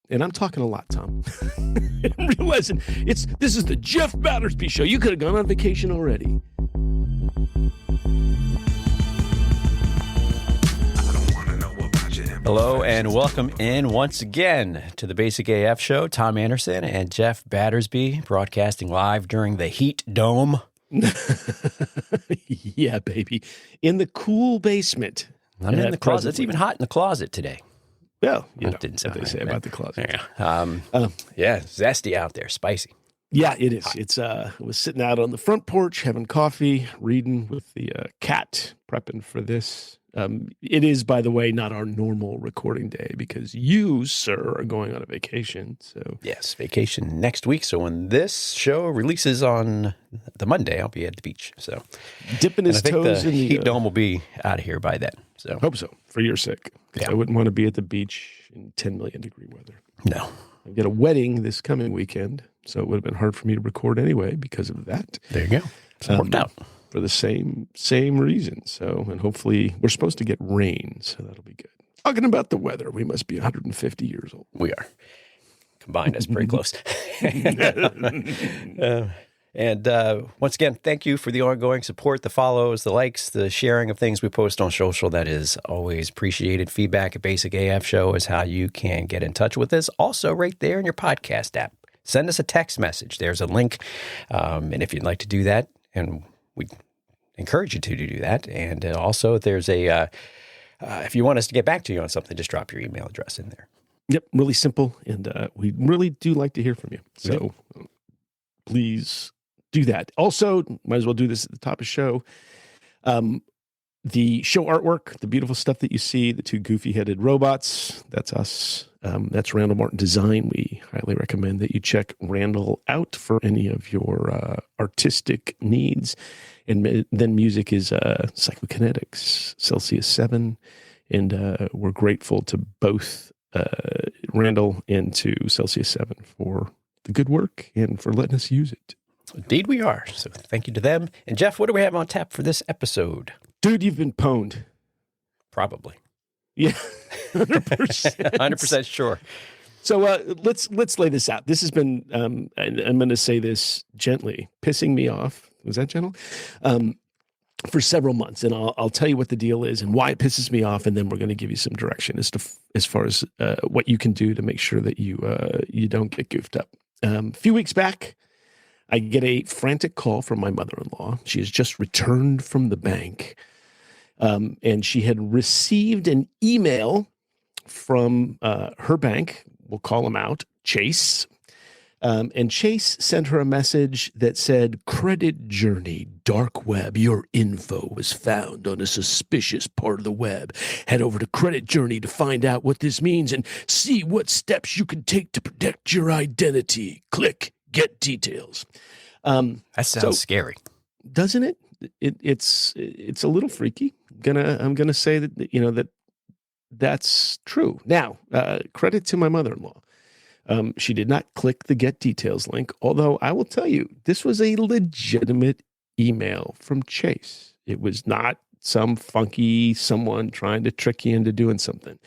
And I'm talking a lot, Tom. I'm realizing this is the Jeff Battersby Show. You could have gone on vacation already. Hello and welcome in once again to the Basic AF Show. Tom Anderson and Jeff Battersby broadcasting live during the heat dome. Yeah, baby. In the cool basement. I'm in the closet. It's even hot in the closet today. Well, you know didn't what they say about the closet. Yeah, zesty out there, spicy. Yeah, it is. It's I was sitting out on the front porch having coffee, reading with the cat, prepping for this. It is, by the way, not our normal recording day because you, sir, are going on a vacation. So yes, vacation next week. So when this show releases on the Monday, I'll be at the beach. So dipping his toes in the heat dome will be out of here by then. So hope so for your sake. Yeah. I wouldn't want to be at the beach in 10 million degree weather. No, I've got a wedding this coming weekend, so it would have been hard for me to record anyway because of that. There you go. So worked out. For the same reason. So, and hopefully we're supposed to get rain, so that'll be good. Talking about the weather, we must be 150 years old. We are. Combined, that's pretty close. And once again, thank you for the ongoing support, the follows, the likes, the sharing of things we post on social. That is always appreciated. Feedback at Basic AF Show is how you can get in touch with us. Also, right there in your podcast app. Send us a text message. There's a link. And if you'd like to do that, and we encourage you to do that. And also, there's if you want us to get back to you on something, just drop your email address in there. Yep, really simple. And we really do like to hear from you. So please do that. Also, might as well do this at the top of the show. The show artwork, the beautiful stuff that you see, the two goofy-headed robots, that's us. That's Randall Martin Design. We highly recommend that you check Randall out for any of your artistic needs. And then music is Psychokinetics, Celsius 7. And we're grateful to both Randall and to Celsius 7 for the good work and for letting us use it. Indeed we are. So thank you to them. And Jeff, what do we have on tap for this episode? Dude, you've been pwned. Probably. Yeah, 100%. 100% sure. So let's lay this out. This has been, and I'm going to say this gently, pissing me off. Was that gentle? For several months, and I'll tell you what the deal is and why it pisses me off, and then we're going to give you some direction as far as what you can do to make sure that you don't get goofed up. A few weeks back, I get a frantic call from my mother-in-law. She has just returned from the bank, and she had received an email from her bank. We'll call him out, Chase. And Chase sent her a message that said, "Credit Journey, dark web. Your info was found on a suspicious part of the web. Head over to Credit Journey to find out what this means and see what steps you can take to protect your identity. Click Get Details." That sounds scary. Doesn't it? It's a little freaky. I'm gonna say that that's true. Now, credit to my mother-in-law. She did not click the Get Details link, although I will tell you, this was a legitimate email from Chase. It was not some funky someone trying to trick you into doing something.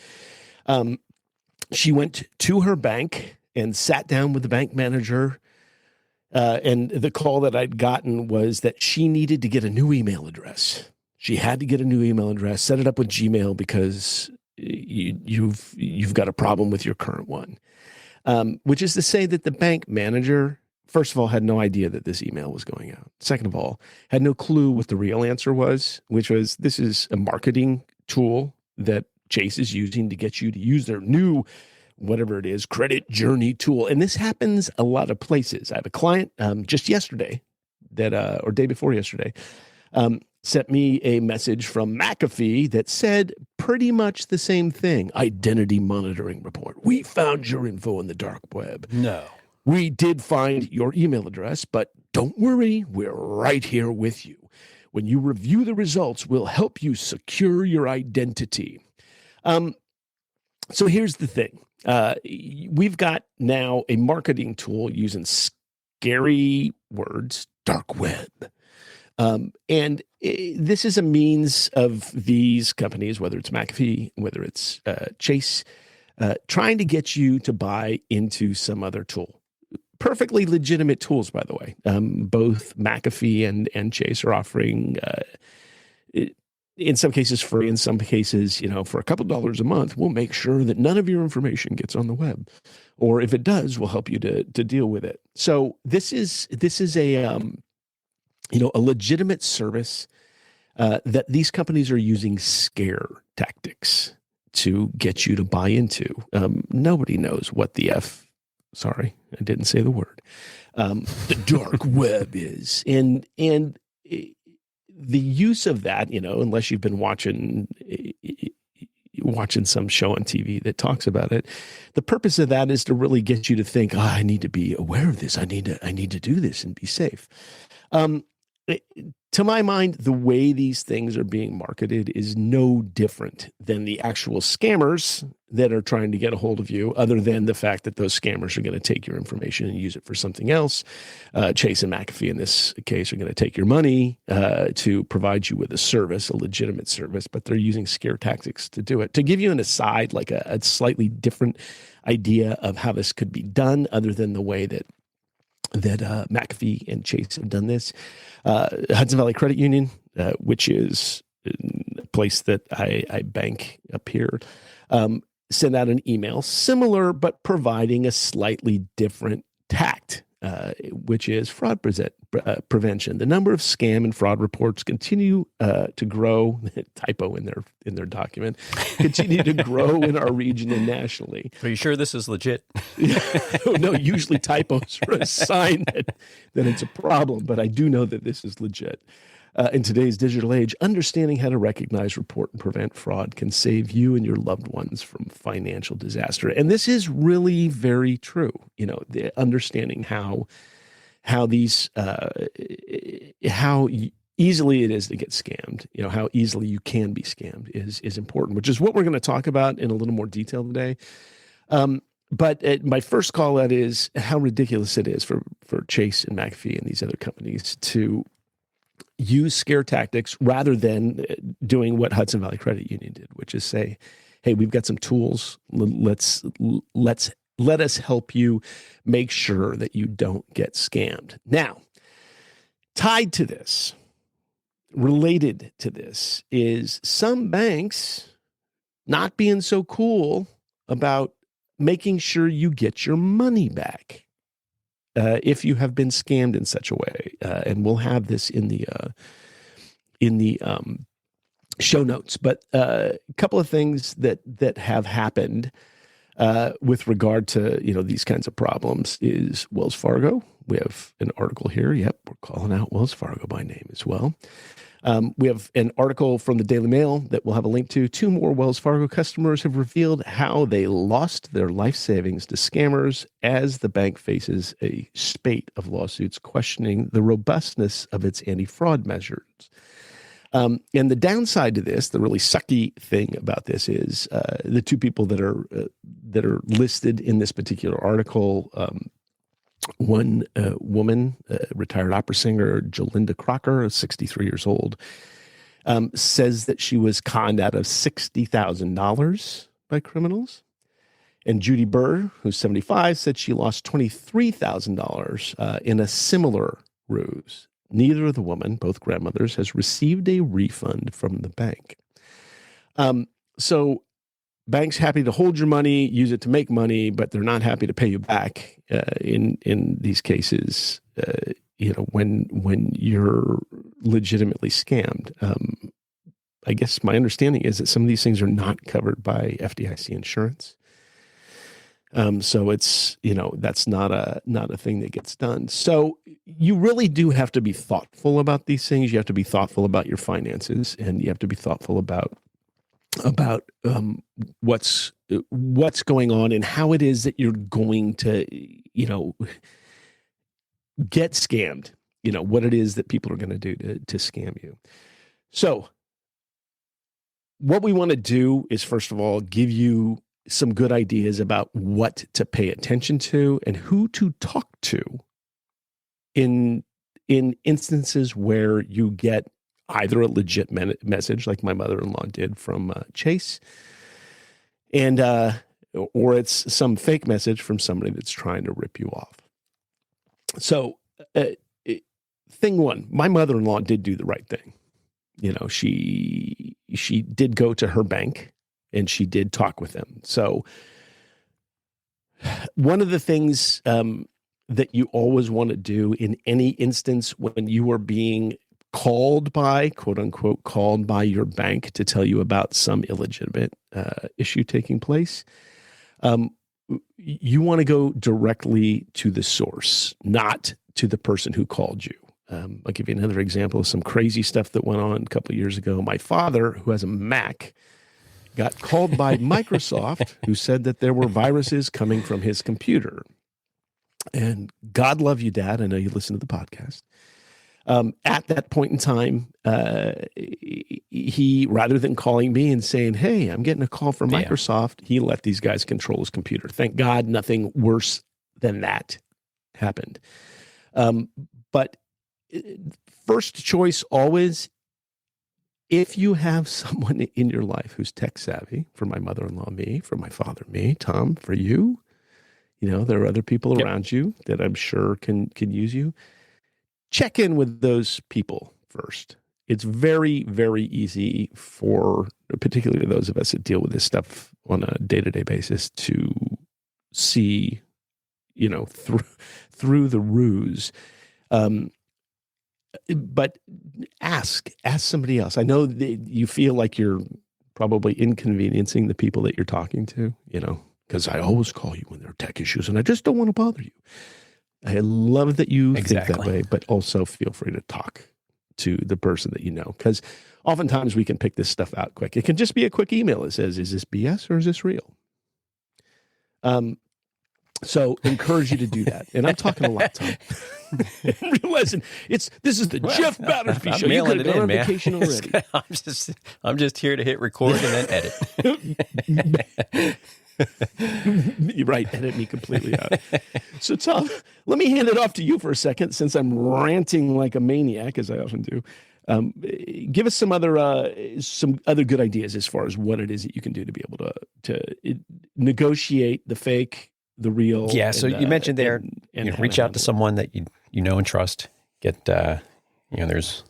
She went to her bank and sat down with the bank manager, and the call that I'd gotten was that she needed to get a new email address. She had to get a new email address, set it up with Gmail because you've got a problem with your current one. Which is to say that the bank manager, first of all, had no idea that this email was going out. Second of all, had no clue what the real answer was, which was this is a marketing tool that Chase is using to get you to use their new, whatever it is, Credit Journey tool. And this happens a lot of places. I have a client just yesterday or day before yesterday, sent me a message from McAfee that said pretty much the same thing. Identity monitoring report. We found your info on the dark web. No. We did find your email address, but don't worry, we're right here with you. When you review the results, we'll help you secure your identity. So here's the thing. We've got now a marketing tool using scary words, dark web. And this is a means of these companies, whether it's McAfee, whether it's Chase, trying to get you to buy into some other tool. Perfectly legitimate tools, by the way. Both McAfee and Chase are offering, in some cases free, in some cases, for a couple dollars a month, we'll make sure that none of your information gets on the web, or if it does, we'll help you to deal with it. So this is a legitimate service that these companies are using scare tactics to get you to buy into. Nobody knows what the sorry, I didn't say the word, the dark web is. And the use of that, unless you've been watching some show on TV that talks about it, the purpose of that is to really get you to think, I need to be aware of this. I need to do this and be safe. To my mind, the way these things are being marketed is no different than the actual scammers that are trying to get a hold of you, other than the fact that those scammers are going to take your information and use it for something else. Chase and McAfee, in this case, are going to take your money to provide you with a service, a legitimate service, but they're using scare tactics to do it. To give you an aside, like a slightly different idea of how this could be done, other than the way that McAfee and Chase have done this. Hudson Valley Credit Union, which is a place that I bank up here, sent out an email similar, but providing a slightly different tact, which is fraud prevention. The number of scam and fraud reports continue to grow. Typo in their document. Continue to grow in our region and nationally. Are you sure this is legit? No, usually typos are a sign that it's a problem, but I do know that this is legit. In today's digital age, understanding how to recognize, report, and prevent fraud can save you and your loved ones from financial disaster. And this is really very true. The understanding how easily it is to get scammed, how easily you can be scammed is important, which is what we're going to talk about in a little more detail today. But my first call out is how ridiculous it is for Chase and McAfee and these other companies to use scare tactics rather than doing what Hudson Valley Credit Union did, which is say, hey, we've got some tools. Let us help you make sure that you don't get scammed. Now, tied to this, related to this, is some banks not being so cool about making sure you get your money back if you have been scammed in such a way. And we'll have this in the show notes. But a couple of things that have happened with regard to these kinds of problems is Wells Fargo. We have an article here. Yep, we're calling out Wells Fargo by name as well. We have an article from the Daily Mail that we'll have a link to. 2 more Wells Fargo customers have revealed how they lost their life savings to scammers as the bank faces a spate of lawsuits questioning the robustness of its anti-fraud measures. And the downside to this, the really sucky thing about this is the 2 people that are listed in this particular article. One woman, retired opera singer, Jolinda Crocker, 63 years old, says that she was conned out of $60,000 by criminals. And Judy Burr, who's 75, said she lost $23,000 in a similar ruse. Neither of the women, both grandmothers, has received a refund from the bank. So banks happy to hold your money, use it to make money, but they're not happy to pay you back in these cases. When you're legitimately scammed. I guess my understanding is that some of these things are not covered by FDIC insurance. So it's that's not a thing that gets done. So you really do have to be thoughtful about these things. You have to be thoughtful about your finances, and you have to be thoughtful about what's going on and how it is that you're going to get scammed. What it is that people are going to do to scam you. So what we want to do is, first of all, give you some good ideas about what to pay attention to and who to talk to in instances where you get either a legit message like my mother-in-law did from Chase, and or it's some fake message from somebody that's trying to rip you off. So, thing one, my mother-in-law did do the right thing. She did go to her bank and she did talk with them. So one of the things that you always want to do in any instance when you are being called by, quote unquote, called by your bank to tell you about some illegitimate issue taking place, you want to go directly to the source, not to the person who called you. I'll give you another example of some crazy stuff that went on a couple of years ago. My father, who has a Mac, got called by Microsoft, who said that there were viruses coming from his computer. And God love you, Dad. I know you listen to the podcast. At that point in time, he, rather than calling me and saying, hey, I'm getting a call from Microsoft, he let these guys control his computer. Thank God nothing worse than that happened. But first choice always, if you have someone in your life who's tech savvy, for my mother-in-law, me, for my father, me, Tom, for you, there are other people around you that I'm sure can use you. Check in with those people first. It's very, very easy for, particularly those of us that deal with this stuff on a day-to-day basis, to see, through the ruse. But ask somebody else. I know that you feel like you're probably inconveniencing the people that you're talking to, because I always call you when there are tech issues and I just don't want to bother you. I love that you think that way, but also feel free to talk to the person that you know, because oftentimes we can pick this stuff out quick. It can just be a quick email that says, is this BS or is this real? So encourage you to do that. And I'm talking a lot, Tom. Realizing this is the Jeff Battersby show. You could have gone on vacation already. I'm just here to hit record and then edit. You're right. Edit me completely out. So Tom, let me hand it off to you for a second, since I'm ranting like a maniac, as I often do. Give us some other good ideas as far as what it is that you can do to be able to negotiate the fake, the real. Yeah. So you mentioned there, and reach out to someone that you know and trust. Get there's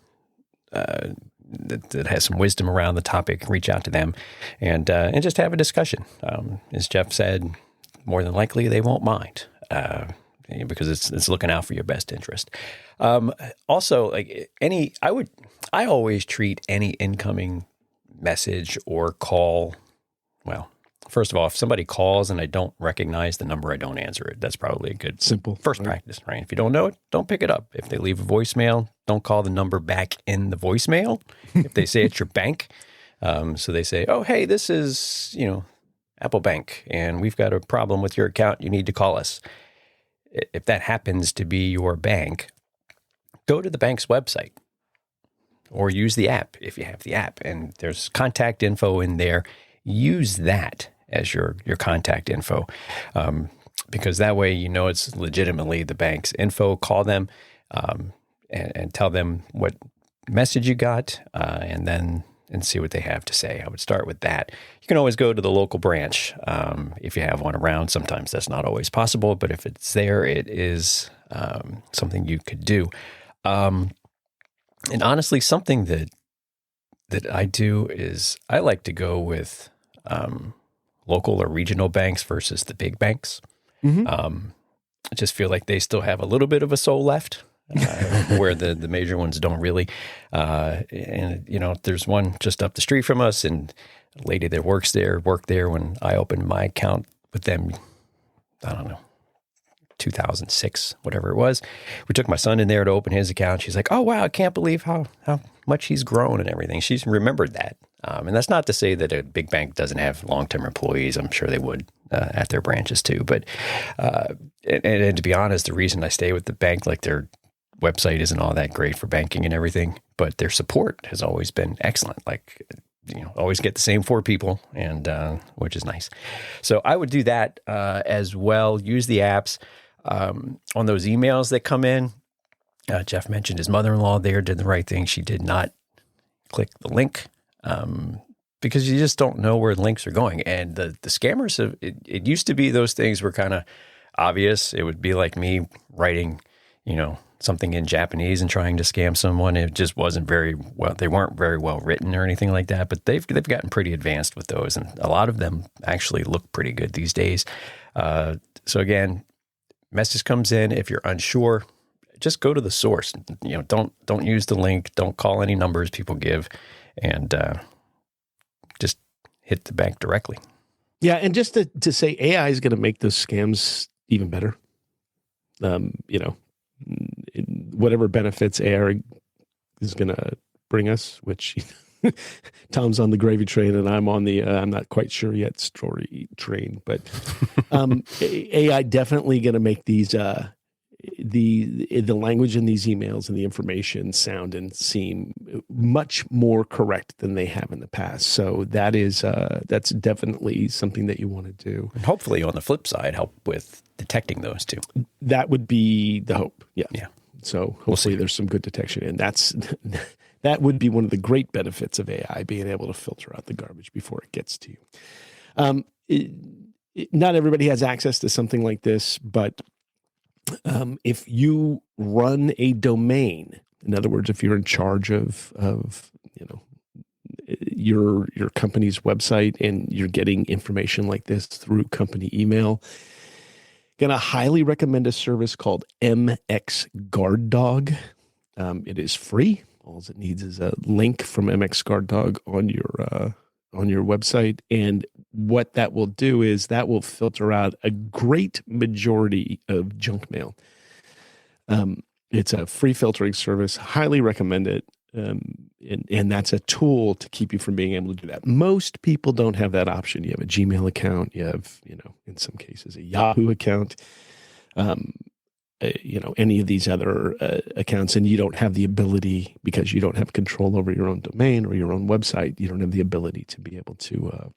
that has some wisdom around the topic. Reach out to them, and just have a discussion. As Jeff said, more than likely they won't mind because it's looking out for your best interest. Also, I always treat any incoming message or call. Well, first of all, if somebody calls and I don't recognize the number, I don't answer it. That's probably a good simple first practice, right? If you don't know it, don't pick it up. If they leave a voicemail, don't call the number back in the voicemail. If they say it's your bank, so they say, oh, hey, this is, Apple Bank, and we've got a problem with your account. You need to call us. If that happens to be your bank, go to the bank's website or use the app if you have the app, and there's contact info in there. Use that as your contact info, because that way it's legitimately the bank's info. Call them and tell them what message you got, and see what they have to say. I would start with that. You can always go to the local branch if you have one around. Sometimes that's not always possible, but if it's there, it is something you could do. And honestly, something that I do is I like to go with local or regional banks versus the big banks. Mm-hmm. I just feel like they still have a little bit of a soul left, where the major ones don't really. And there's one just up the street from us, and a lady that worked there when I opened my account with them. I don't know, 2006, whatever it was. We took my son in there to open his account. She's like, oh, wow, I can't believe how much he's grown and everything. She's remembered that. And that's not to say that a big bank doesn't have long-term employees. I'm sure they would at their branches too. But and to be honest, the reason I stay with the bank, like their website isn't all that great for banking and everything, but their support has always been excellent. Like, always get the same 4 people, and which is nice. So I would do that as well. Use the apps on those emails that come in. Jeff mentioned his mother-in-law there did the right thing. She did not click the link. because you just don't know where links are going. And the scammers have, it used to be those things were kind of obvious. It would be like me writing, something in Japanese and trying to scam someone. It just wasn't very well, they weren't very well written or anything like that, but they've gotten pretty advanced with those. And a lot of them actually look pretty good these days. So again, message comes in. If you're unsure, just go to the source. Don't use the link. Don't call any numbers people give, and just hit the bank directly. Yeah, and just to say AI is going to make those scams even better. Whatever benefits AI is going to bring us, which Tom's on the gravy train and I'm on the I'm not quite sure yet story train, but AI definitely going to make these the language in these emails and the information sound and seem much more correct than they have in the past. So that's definitely something that you want to do. And hopefully on the flip side, help with detecting those too. That would be the hope. Yeah. Yeah. So hopefully there's some good detection, and that would be one of the great benefits of AI, being able to filter out the garbage before it gets to you. Not everybody has access to something like this, but if you run a domain, in other words, if you're in charge of your company's website and you're getting information like this through company email, going to highly recommend a service called MX Guard Dog. It is free. All it needs is a link from MX Guard Dog on your website, and what that will do is that will filter out a great majority of junk mail. It's a free filtering service. Highly recommend it. And that's a tool to keep you from being able to do that. Most people don't have that option. You have a Gmail account. You have, in some cases, a Yahoo account. Any of these other accounts, and you don't have the ability, because you don't have control over your own domain or your own website. You don't have the ability to be able to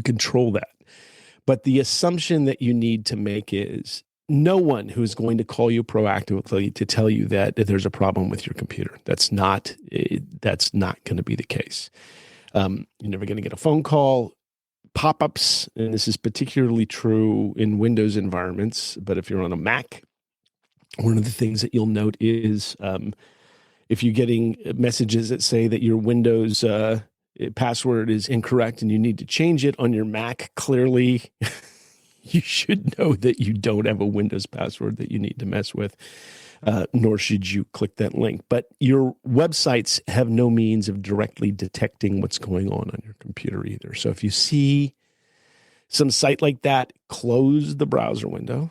control that. But the assumption that you need to make is no one who's going to call you proactively to tell you that there's a problem with your computer. That's not going to be the case. You're never going to get a phone call. Pop-ups, and this is particularly true in Windows environments, but if you're on a Mac, one of the things that you'll note is if you're getting messages that say that your Windows password is incorrect and you need to change it on your Mac, clearly you should know that you don't have a Windows password that you need to mess with, nor should you click that link. But your websites have no means of directly detecting what's going on your computer either. So if you see some site like that, close the browser window,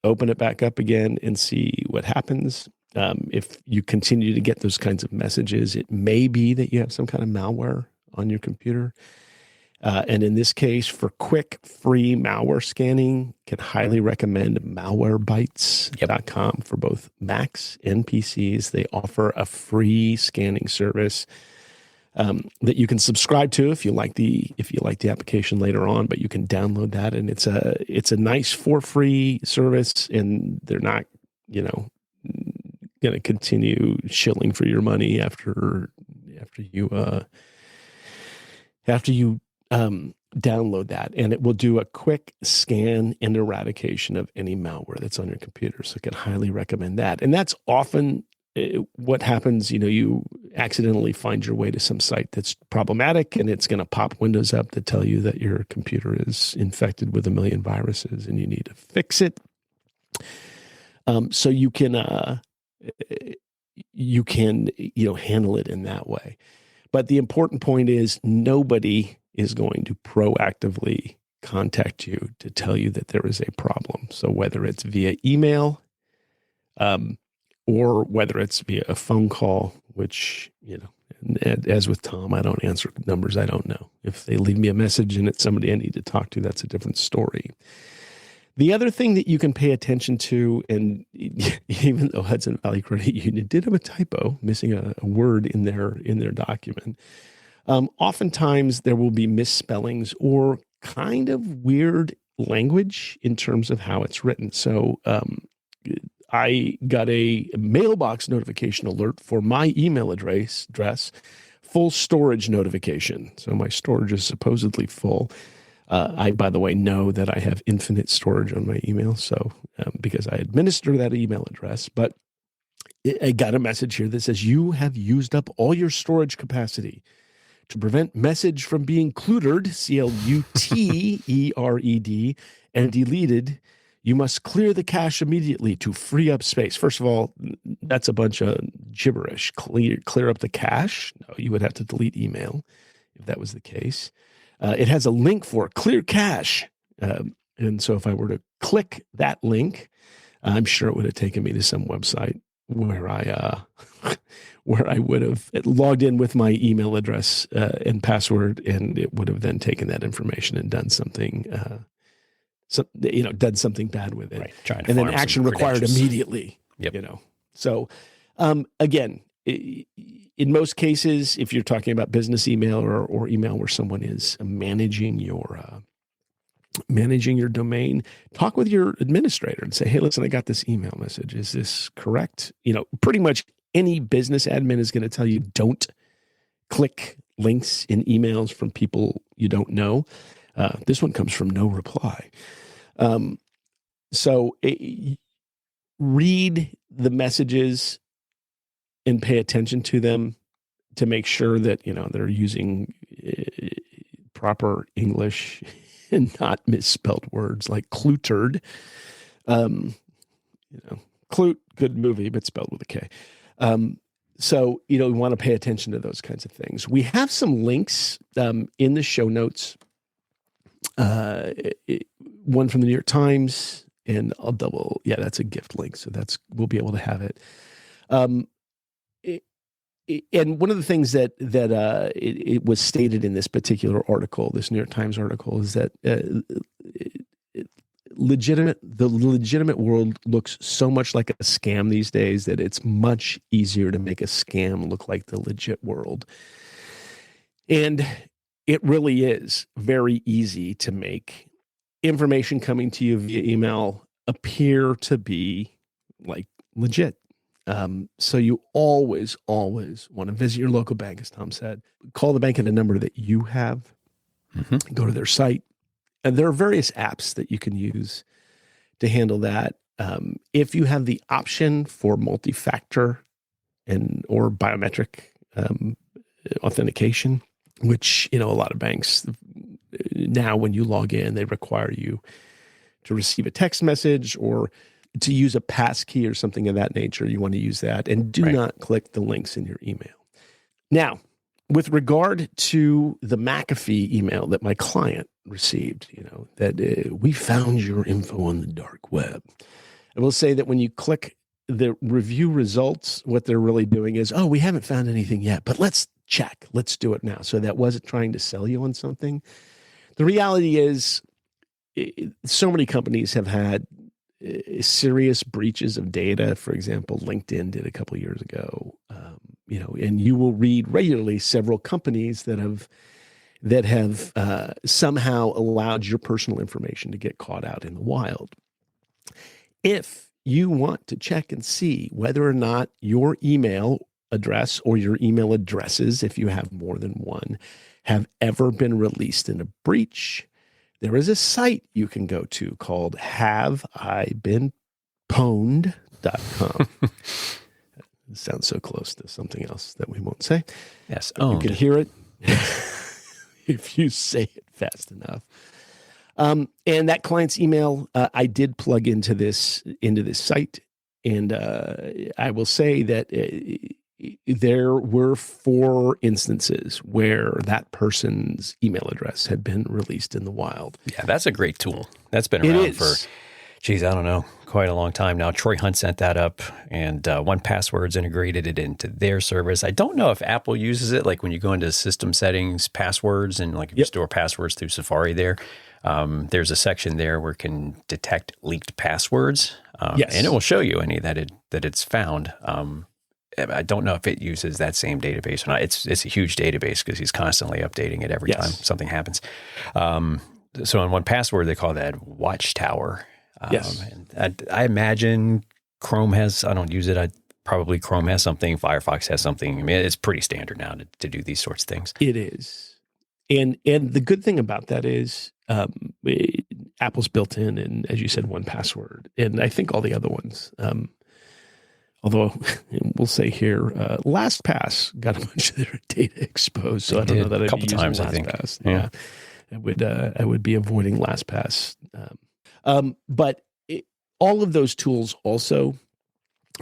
open it back up again, and see what happens. If you continue to get those kinds of messages, it may be that you have some kind of malware on your computer. And in this case, for quick, free malware scanning, can highly recommend malwarebytes.com for both Macs and PCs. They offer a free scanning service that you can subscribe to if you like the application later on, but you can download that, and it's a nice for free service, and they're not going to continue shilling for your money after you download that, and it will do a quick scan and eradication of any malware that's on your computer. So I can highly recommend that. And that's often what happens. You accidentally find your way to some site that's problematic, and it's going to pop windows up that tell you that your computer is infected with 1 million viruses and you need to fix it. So you can handle it in that way. But the important point is nobody is going to proactively contact you to tell you that there is a problem. So whether it's via email, or whether it's via a phone call, which, as with Tom, I don't answer numbers I don't know. If they leave me a message and it's somebody I need to talk to, that's a different story. The other thing that you can pay attention to, and even though Hudson Valley Credit Union did have a typo, missing a word in their document, oftentimes there will be misspellings or kind of weird language in terms of how it's written. So I got a mailbox notification alert for my email address full storage notification. So my storage is supposedly full. I, by the way, know that I have infinite storage on my email, so because I administer that email address. But I got a message here that says you have used up all your storage capacity. To prevent message from being cluttered, C-L-U-T-E-R-E-D, and deleted, you must clear the cache immediately to free up space. First of all, that's a bunch of gibberish. Clear up the cache? No, you would have to delete email if that was the case. It has a link for clear cache. And so if I were to click that link, I'm sure it would have taken me to some website where I would have logged in with my email address and password, and it would have then taken that information and done something, done something bad with it. Right. Trying to and then farm action some required credentials. immediately. Yep. So again, in most cases, if you're talking about business email or email where someone is managing your domain, talk with your administrator and say, hey, listen, I got this email message. Is this correct? Pretty much any business admin is going to tell you don't click links in emails from people you don't know. This one comes from no reply. So read the messages and pay attention to them to make sure that, they're using proper English and not misspelled words like cluttered. Clute, good movie, but spelled with a K. So, we want to pay attention to those kinds of things. We have some links in the show notes. One from the New York Times, and that's a gift link. So we'll be able to have it. And one of the things that it was stated in this particular article, this New York Times article, is that the legitimate world looks so much like a scam these days that it's much easier to make a scam look like the legit world. And it really is very easy to make information coming to you via email appear to be like legit. So you always want to visit your local bank, as Tom said. Call the bank at a number that you have. Mm-hmm. Go to their site. And there are various apps that you can use to handle that. If you have the option for multi-factor or biometric authentication, which, a lot of banks now, when you log in, they require you to receive a text message or to use a passkey or something of that nature. You want to use that, and do not click the links in your email. Now, with regard to the McAfee email that my client received, that we found your info on the dark web. I will say that when you click the review results, what they're really doing is, we haven't found anything yet, but let's check. Let's do it now. So that wasn't trying to sell you on something. The reality is, so many companies have had serious breaches of data. For example, LinkedIn did a couple of years ago, and you will read regularly several companies that have somehow allowed your personal information to get caught out in the wild. If you want to check and see whether or not your email address or your email addresses, if you have more than one, have ever been released in a breach, there is a site you can go to called Have I Been Pwned.com. It sounds so close to something else that we won't say. Yes, you can hear it if you say it fast enough. And that client's email, I did plug into this site, and I will say that there were 4 instances where that person's email address had been released in the wild. Yeah, that's a great tool. That's been around for, I don't know, quite a long time now. Troy Hunt sent that up, and 1Password's integrated it into their service. I don't know if Apple uses it, like when you go into system settings, passwords, and like if you store passwords through Safari there's a section there where it can detect leaked passwords, and it will show you any that it's found. I don't know if it uses that same database or not. It's a huge database because he's constantly updating it every time something happens. So on 1Password, they call that Watchtower. And I imagine Chrome has, I don't use it. probably Chrome has something, Firefox has something. I mean, it's pretty standard now to do these sorts of things. It is. And the good thing about that is Apple's built in, and as you said, 1Password, and I think all the other ones. Although we'll say here, LastPass got a bunch of their data exposed, so I don't know that I'd be using times, I think. LastPass. Yeah, I would be avoiding LastPass. But all of those tools also,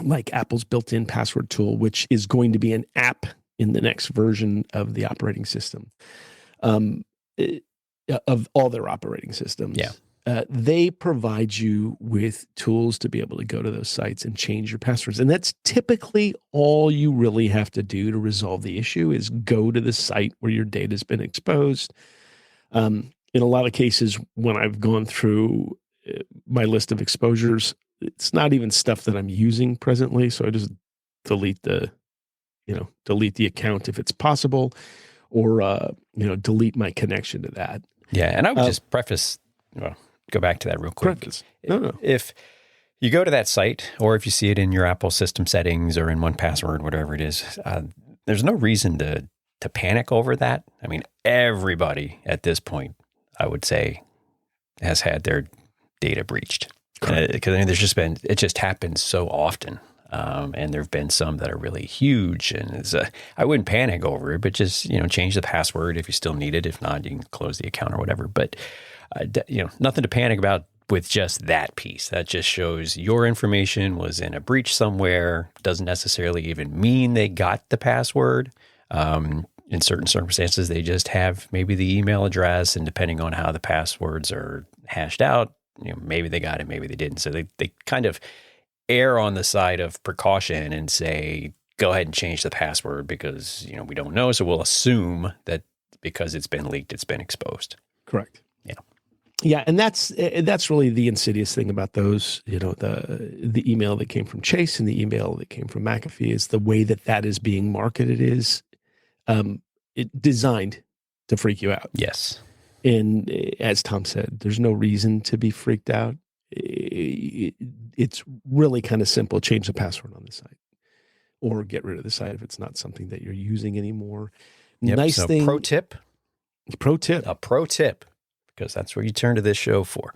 like Apple's built-in password tool, which is going to be an app in the next version of the operating system, of all their operating systems. Yeah. They provide you with tools to be able to go to those sites and change your passwords. And that's typically all you really have to do to resolve the issue is go to the site where your data has been exposed. In a lot of cases, when I've gone through my list of exposures, it's not even stuff that I'm using presently. So I just delete the account if it's possible, or, delete my connection to that. Yeah. And I would just go back to that real quick. No. If you go to that site, or if you see it in your Apple system settings or in 1Password, whatever it is, there's no reason to panic over that. I mean, everybody at this point, I would say, has had their data breached. Because it just happens so often. And there've been some that are really huge, and I wouldn't panic over it, but just, change the password if you still need it. If not, you can close the account or whatever. But, nothing to panic about with just that piece. That just shows your information was in a breach somewhere. Doesn't necessarily even mean they got the password. In certain circumstances, they just have maybe the email address, and depending on how the passwords are hashed out, maybe they got it, maybe they didn't. So they kind of err on the side of precaution and say, go ahead and change the password because, we don't know. So we'll assume that because it's been leaked, it's been exposed. Correct. Yeah. Yeah. And that's really the insidious thing about those, the email that came from Chase and the email that came from McAfee is the way that is being marketed is designed to freak you out. Yes. And as Tom said, there's no reason to be freaked out. It's really kind of simple. Change the password on the site, or get rid of the site if it's not something that you're using anymore. Yep. Nice so thing. Pro tip. A pro tip, because that's what you turn to this show for.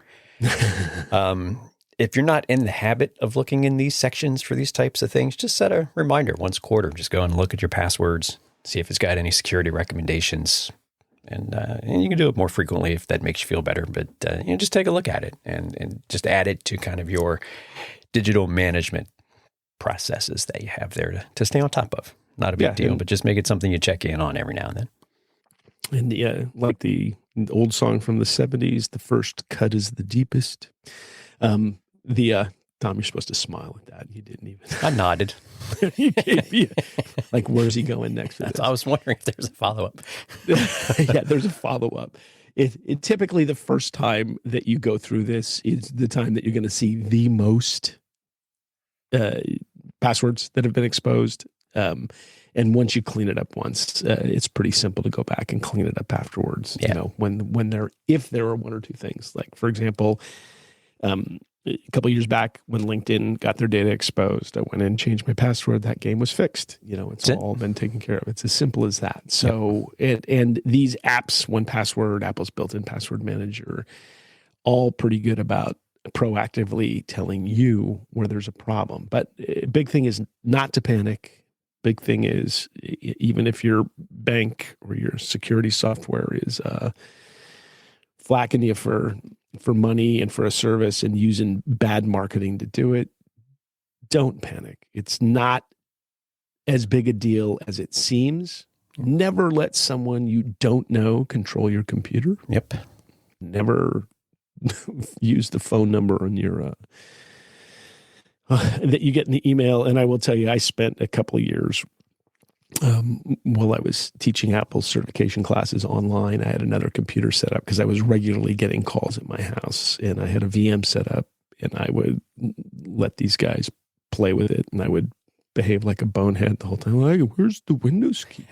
If you're not in the habit of looking in these sections for these types of things, just set a reminder once a quarter. Just go and look at your passwords, see if it's got any security recommendations. And you can do it more frequently if that makes you feel better. But just take a look at it and just add it to kind of your digital management processes that you have there to stay on top of. Not a big deal, but just make it something you check in on every now and then. And like the old song from the 70s, the first cut is the deepest. Tom, you're supposed to smile at that. You didn't even. I nodded. Like, where's he going next? For this? I was wondering if there's a follow-up. Yeah, there's a follow-up. It typically the first time that you go through this is the time that you're going to see the most passwords that have been exposed. And once you clean it up once, it's pretty simple to go back and clean it up afterwards. Yeah. If there are one or two things, like for example, a couple of years back when LinkedIn got their data exposed, I went in and changed my password. That game was fixed. It's all been taken care of. It's as simple as that. So, and these apps, 1Password, Apple's built-in password manager, all pretty good about proactively telling you where there's a problem. But big thing is not to panic. Big thing is, even if your bank or your security software is flacking you for money and for a service and using bad marketing to do it, don't panic. It's not as big a deal as it seems. Never let someone you don't know control your computer. Yep. Never use the phone number on your that you get in the email. And I will tell you, I spent a couple of years while I was teaching Apple certification classes online. I had another computer set up because I was regularly getting calls at my house, and I had a VM set up, and I would let these guys play with it, and I would behave like a bonehead the whole time. Like, where's the Windows key?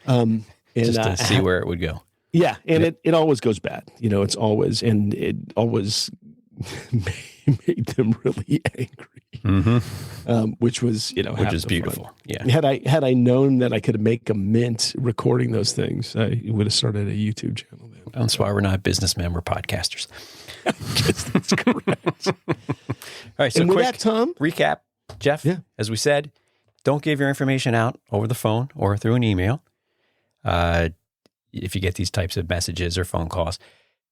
And just to see where it would go. Yeah, and it always goes bad. It's always, and it always made them really angry. which was, which is beautiful. Fun. Yeah. Had I known that I could make a mint recording those things, I would have started a YouTube channel then. That's why we're not businessmen, we're podcasters. That's correct. All right, so and quick with that, Tom, recap, Jeff, as we said, don't give your information out over the phone or through an email. If you get these types of messages or phone calls,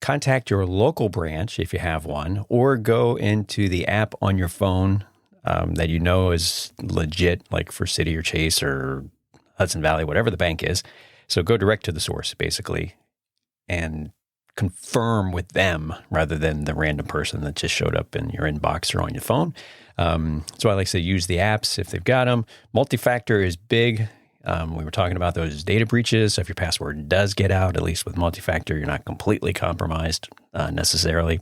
contact your local branch if you have one, or go into the app on your phone that you know is legit, like for Citi or Chase or Hudson Valley, whatever the bank is. So go direct to the source, basically, and confirm with them rather than the random person that just showed up in your inbox or on your phone. So I like to say use the apps if they've got them. Multi-factor is big. We were talking about those data breaches. So if your password does get out, at least with multi-factor, you're not completely compromised necessarily.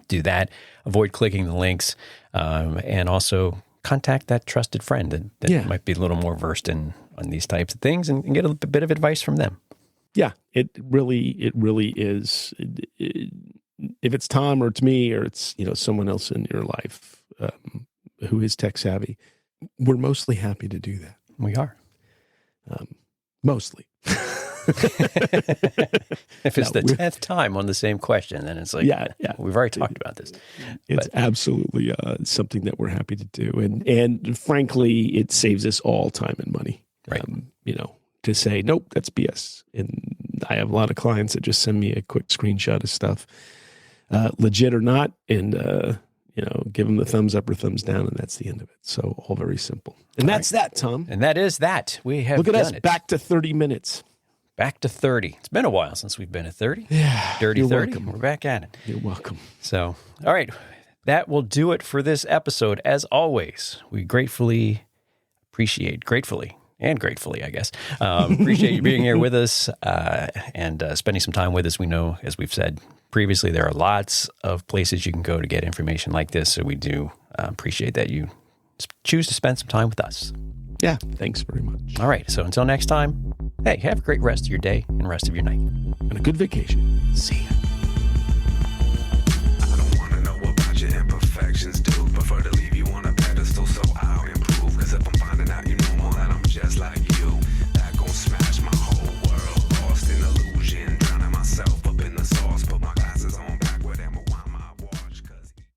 Do that. Avoid clicking the links, and also contact that trusted friend that might be a little more versed on these types of things and get a bit of advice from them. Yeah, it really is. If it's Tom or it's me or it's someone else in your life who is tech savvy, we're mostly happy to do that. We are. Mostly. If it's the 10th time on the same question, then it's like, we've already talked about this. It's absolutely something that we're happy to do. And frankly, it saves us all time and money. Right. To say, nope, that's BS. And I have a lot of clients that just send me a quick screenshot of stuff, legit or not, and give them the thumbs up or thumbs down, and that's the end of it. So all very simple. And that's that, Tom. And that is that. We have Look at us, it. back to 30 minutes. Back to 30. It's been a while since we've been at 30. Yeah. Dirty you're 30. Welcome. We're back at it. You're welcome. So, all right. That will do it for this episode. As always, we gratefully, I guess. Appreciate you being here with us and spending some time with us. We know, as we've said previously, there are lots of places you can go to get information like this. So we do appreciate that you choose to spend some time with us. Yeah, thanks very much. All right. So until next time, hey, have a great rest of your day and rest of your night. And a good vacation. See ya.